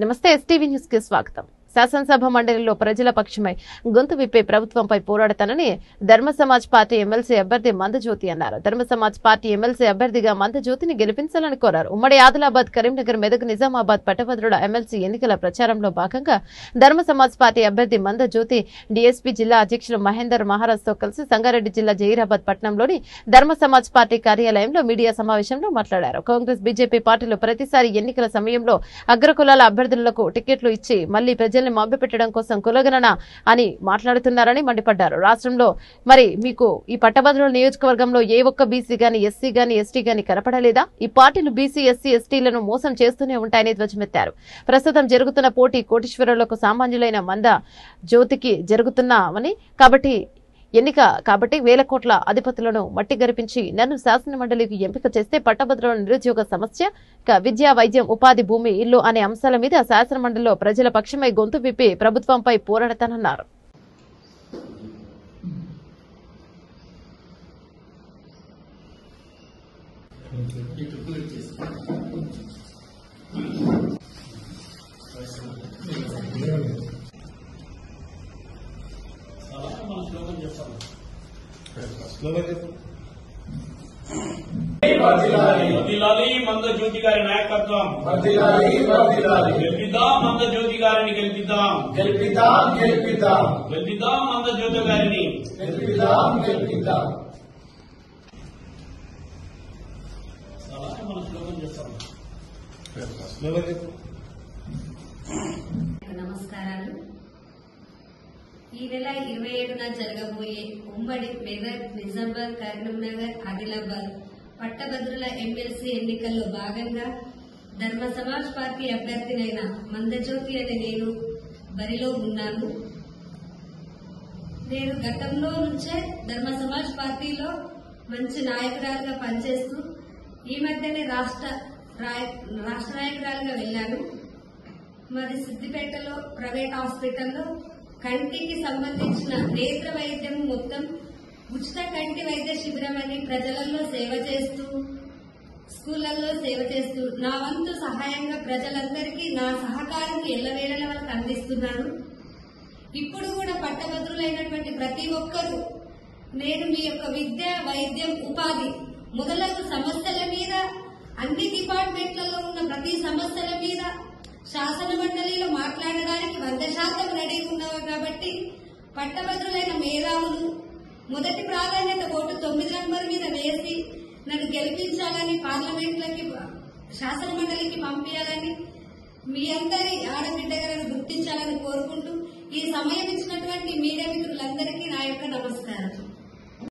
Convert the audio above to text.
నమస్తే STV news కి స్వాగతం. శాసనసభ మండలిలో ప్రజల పక్షమై గొంతు విప్పే ప్రభుత్వంపై పోరాడతానని ధర్మ సమాజ్ పార్టీ ఎమ్మెల్సీ అభ్యర్థి మందజ్యోతి అన్నారు. ధర్మ సమాజ్ పార్టీ ఎమ్మెల్సీ అభ్యర్థిగా మందజ్యోతిని గెలిపించాలని కోరారు. ఉమ్మడి ఆదిలాబాద్, కరీంనగర్, మెదక్, నిజామాబాద్ పట్టభద్రుల ఎమ్మెల్సీ ఎన్నికల ప్రచారంలో భాగంగా ధర్మ సమాజ్ పార్టీ అభ్యర్థి మందజ్యోతి డీఎస్పీ జిల్లా అధ్యక్షులు మహేందర్ మహారాజ్ తో కలిసి సంగారెడ్డి జిల్లా జహీరాబాద్ పట్టణంలోని ధర్మ సమాజ్ పార్టీ కార్యాలయంలో మీడియా సమావేశంలో మాట్లాడారు. కాంగ్రెస్, బీజేపీ పార్టీలు ప్రతిసారి ఎన్నికల సమయంలో అగ్రకులాల అభ్యర్థులకు టికెట్లు ఇచ్చి మళ్లీ ప్రజల్ని మభ్యపెట్టడం కోసం కులగణన అని మాట్లాడుతున్నారని మండిపడ్డారు. రాష్ట్రంలో మరి మీకు ఈ పట్టభద్రుల నియోజకవర్గంలో ఏ ఒక్క బీసీ గాని, ఎస్సీ గాని, ఎస్టీ గాని కనపడలేదా? ఈ పార్టీలు బీసీ, ఎస్సీ, ఎస్టీలను మోసం చేస్తూనే ఉంటాయని ధ్వజమెత్తారు. ప్రస్తుతం జరుగుతున్న పోటీ కోటీశ్వరులకు సామాన్యులైన మంద జ్యోతికి జరుగుతున్నామని కాబట్టి వేల కోట్ల అధిపతులను మట్టి గరిపించి నన్ను శాసన మండలికి ఎంపిక చేస్తే పట్టభద్రుల నిరుద్యోగ సమస్య, విద్య, వైద్యం, ఉపాధి, భూమి, ఇల్లు అనే అంశాల మీద శాసన మండలిలో ప్రజల పక్షమై గొంతు విప్పి ప్రభుత్వంపై పోరాడతానన్నారు. మందజ్యోతి గారి నాయకత్వం, గెలిపిద్దాం మందజ్యోతి గారిని, గెలిపిద్దాం మందజ్యోతి గారిని. మన స్లోగన్ చేస్తాం. నమస్కారాలు. ఈ నెల 27న జరగబోయే ఉమ్మడి మెదక్, నిజామాబాద్, కరీంనగర్, ఆదిలాబాద్ పట్టభద్రుల ఎమ్మెల్సీ ఎన్నికల్లో భాగంగా ధర్మ సమాజ్ పార్టీ అభ్యర్థినైన మందజ్యోతి అనే నేను బరిలో ఉన్నాను. నేను గతంలో నుంచే ధర్మ సమాజ్ పార్టీలో మంచి నాయకురాలుగా పనిచేస్తూ ఈ మధ్యనే రాష్ట్ర నాయకురాలుగా వెళ్లాను. మరి సిద్దిపేటలో ప్రైవేట్ హాస్పిటల్లో కంటికి సంబంధించిన నేత్ర వైద్యం మొత్తం ఉచిత కంటి వైద్య శిబిరం అని ప్రజలలో సేవ చేస్తూ, స్కూళ్లలో సేవ చేస్తూ నా వంతు సహాయంగా ప్రజలందరికీ నా సహకారం ఎల్లవేళలా వాళ్ళకి అందిస్తున్నాను. ఇప్పుడు కూడా పట్టభద్రులైనటువంటి ప్రతి ఒక్కరూ నేను మీ యొక్క విద్య, వైద్యం, ఉపాధి మొదలగు సమస్యల మీద, అన్ని డిపార్ట్మెంట్లలో ఉన్న ప్రతి సమస్యల మీద శాసన మండలిలో మాట్లాడడానికి 100% రెడీగా ఉన్నారు. కాబట్టి పట్టభద్రులైన మేధావులు మొదటి ప్రాధాన్యత ఓటు 9 నంబర్ మీద వేసి నన్ను గెలిపించాలని, పార్లమెంట్లకి, శాసన మండలికి పంపించాలని, మీ అందరి ఆడబిడ్డలను గుర్తించాలని కోరుకుంటూ ఈ సమయం